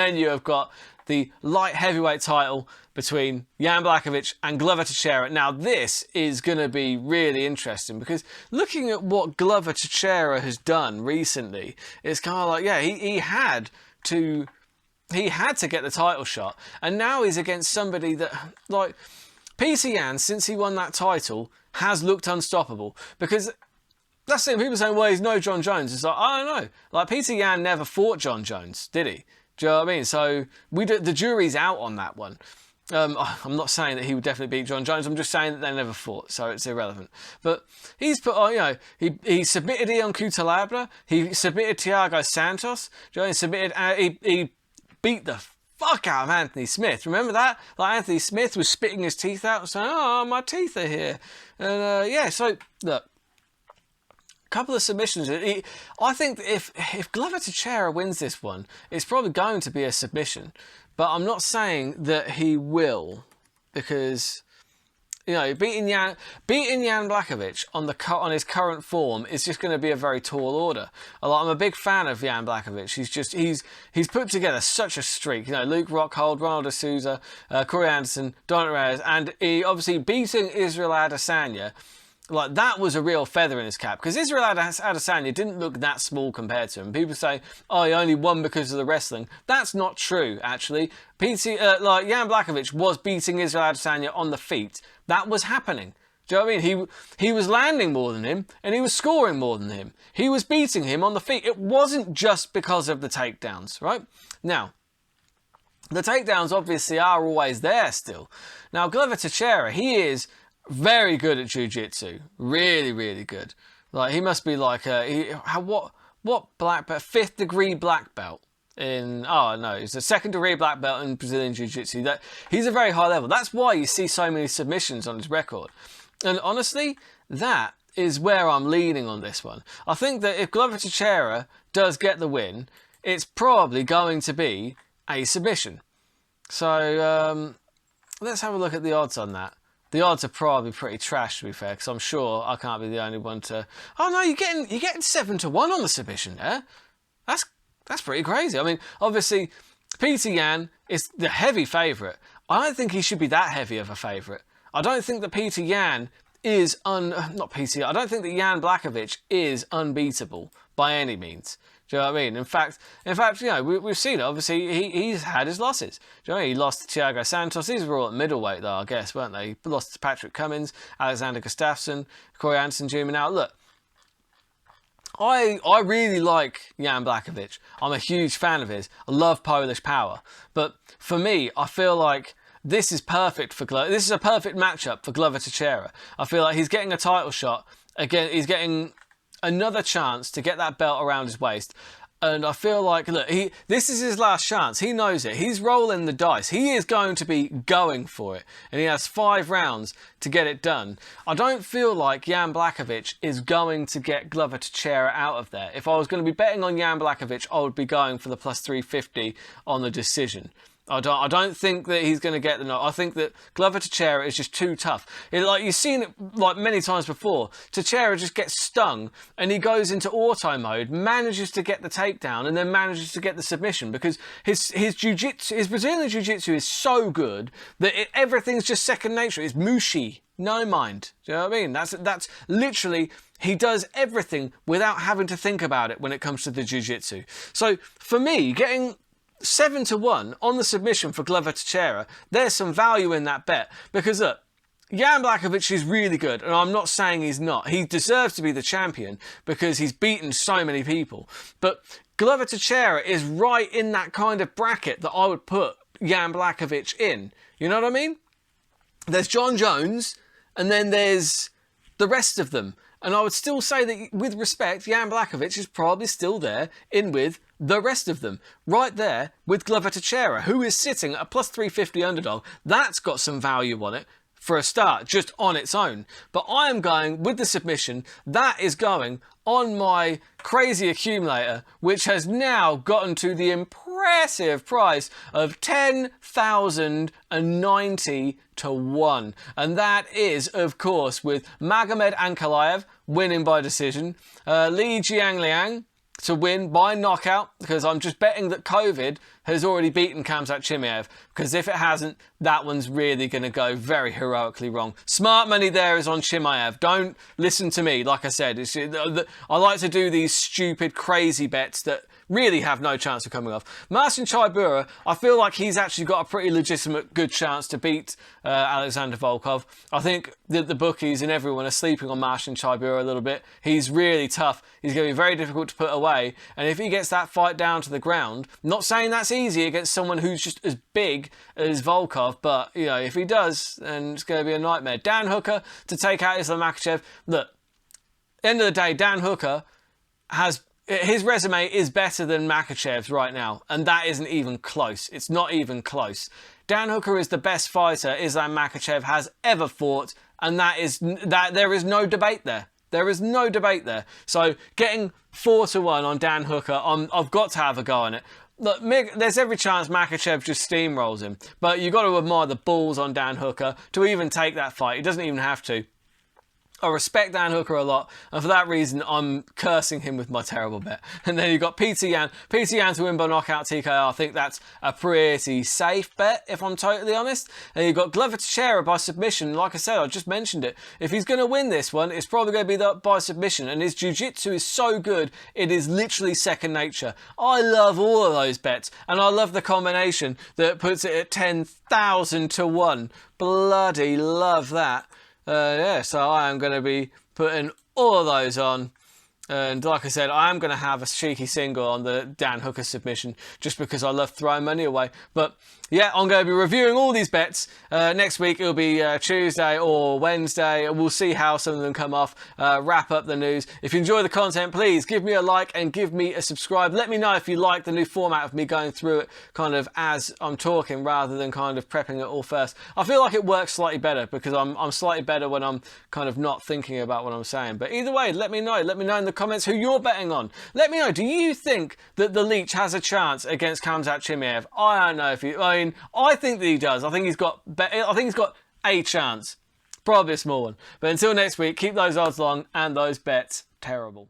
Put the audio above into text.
Then you have got the light heavyweight title between Jan Blachowicz and Glover Teixeira. Now this is going to be really interesting because looking at what Glover Teixeira has done recently, it's kind of like, yeah, he had to get the title shot, and now he's against somebody that, like, Peter Yan, since he won that title, has looked unstoppable. Because that's it, people saying, well, he's no John Jones. It's like, I don't know. Like, Peter Yan never fought John Jones, did he? Do you know what I mean? So the jury's out on that one. I'm not saying that he would definitely beat John Jones. I'm just saying that they never fought, so it's irrelevant. But he's put on, you know, he submitted Ion Cutelabra. He submitted Thiago Santos. Do you know, he submitted. He beat the fuck out of Anthony Smith. Remember that? Like, Anthony Smith was spitting his teeth out and saying, "Oh, my teeth are here." And yeah, so look. Couple of submissions. I think if Glover Teixeira wins this one, it's probably going to be a submission. But I'm not saying that he will, because, you know, beating Jan Blachowicz on his current form is just going to be a very tall order. I'm a big fan of Jan Blachowicz. He's put together such a streak. You know, Luke Rockhold, Ronald D'Souza, Corey Anderson, Dominic Reyes, and he obviously beating Israel Adesanya. Like, that was a real feather in his cap, because Israel Adesanya didn't look that small compared to him. People say, oh, he only won because of the wrestling. That's not true, actually. Jan Blachowicz was beating Israel Adesanya on the feet. That was happening. Do you know what I mean? He was landing more than him, and he was scoring more than him. He was beating him on the feet. It wasn't just because of the takedowns, right? Now, the takedowns obviously are always there still. Now, Glover Teixeira, he is very good at jiu-jitsu, really, really good. Like, he must be like what black belt? 5th degree black belt in? Oh no, he's a 2nd degree black belt in Brazilian jiu-jitsu. That he's a very high level. That's why you see so many submissions on his record. And honestly, that is where I'm leaning on this one. I think that if Glover Teixeira does get the win, it's probably going to be a submission. So let's have a look at the odds on that. The odds are probably pretty trash, to be fair, because I'm sure I can't be the only one to. Oh no, you're getting 7-1 on the submission there. That's pretty crazy. I mean, obviously, Peter Yan is the heavy favourite. I don't think he should be that heavy of a favourite. I don't think that Peter Yan is I don't think that Jan Blachowicz is unbeatable by any means. Do you know what I mean? In fact, you know, we've seen it. Obviously, he's had his losses. Do you know what I mean? He lost to Thiago Santos. These were all at middleweight, though, I guess, weren't they? He lost to Patrick Cummins, Alexander Gustafsson, Corey Anderson Jr. Now, look, I really like Jan Blachowicz. I'm a huge fan of his. I love Polish power. But for me, I feel like this is perfect for Glover. This is a perfect matchup for Glover Teixeira. I feel like he's getting a title shot. Again, he's getting another chance to get that belt around his waist. And I feel like, look, this is his last chance. He knows it. He's rolling the dice. He is going to be going for it. And he has 5 rounds to get it done. I don't feel like Jan Blachowicz is going to get Glover Teixeira out of there. If I was going to be betting on Jan Blachowicz, I would be going for the plus 350 on the decision. I don't think that he's going to get the knock. I think that Glover Teixeira is just too tough. Like, you've seen it like many times before. Teixeira just gets stung and he goes into auto mode, manages to get the takedown, and then manages to get the submission because his Brazilian jiu-jitsu is so good that everything's just second nature. It's mushi, no mind. Do you know what I mean? That's literally, he does everything without having to think about it when it comes to the jiu-jitsu. So for me, getting 7-1 on the submission for Glover Teixeira, there's some value in that bet. Because look, Jan Blachowicz is really good, and I'm not saying he's not. He deserves to be the champion because he's beaten so many people. But Glover Teixeira is right in that kind of bracket that I would put Jan Blachowicz in. You know what I mean? There's John Jones, and then there's the rest of them. And I would still say that, with respect, Jan Blachowicz is probably still there in with the rest of them. Right there with Glover Teixeira, who is sitting at a plus 350 underdog. That's got some value on it for a start, just on its own. But I am going with the submission. That is going on my crazy accumulator, which has now gotten to the impressive price of 10,090 to 1. And that is, of course, with Magomed Ankalaev winning by decision, Li Jiangliang to win by knockout, because I'm just betting that COVID has already beaten Khamzat Chimaev, because if it hasn't, that one's really going to go very heroically wrong. Smart money there is on Chimaev. Don't listen to me. Like I said, I like to do these stupid, crazy bets that really have no chance of coming off. Marcin Tybura, I feel like he's actually got a pretty legitimate good chance to beat Alexander Volkov. I think that the bookies and everyone are sleeping on Marcin Tybura a little bit. He's really tough. He's going to be very difficult to put away. And if he gets that fight down to the ground, not saying that's easy against someone who's just as big as Volkov, but you know, if he does, then it's going to be a nightmare. Dan Hooker to take out Islam Makhachev. Look, at the end of the day, Dan Hooker his resume is better than Makhachev's right now, and that isn't even close. It's not even close. Dan Hooker is the best fighter Islam Makhachev has ever fought, and there is no debate there. There is no debate there. So getting 4-1 on Dan Hooker, I've got to have a go on it. Look, there's every chance Makhachev just steamrolls him, but you've got to admire the balls on Dan Hooker to even take that fight. He doesn't even have to. I respect Dan Hooker a lot, and for that reason, I'm cursing him with my terrible bet. And then you've got Peter Yan. Peter Yan to win by knockout TKO. I think that's a pretty safe bet, if I'm totally honest. And you've got Glover Teixeira by submission. Like I said, I just mentioned it. If he's going to win this one, it's probably going to be by submission. And his jiu-jitsu is so good, it is literally second nature. I love all of those bets, and I love the combination that puts it at 10,000 to 1. Bloody love that. Yeah, so I am going to be putting all of those on. And like I said, I am going to have a cheeky single on the Dan Hooker submission just because I love throwing money away. But yeah, I'm going to be reviewing all these bets. Next week it'll be Tuesday or Wednesday. We'll see how some of them come off. Wrap up the news. If you enjoy the content, please give me a like and give me a subscribe. Let me know if you like the new format of me going through it kind of as I'm talking rather than kind of prepping it all first. I feel like it works slightly better because I'm slightly better when I'm kind of not thinking about what I'm saying. But either way, let me know. Let me know in the comments who you're betting on. Let me know, do you think that the Leech has a chance against Khamzat Chimaev? I don't know if I think that he does. I think he's got a chance. Probably a small one. But until next week, keep those odds long and those bets terrible.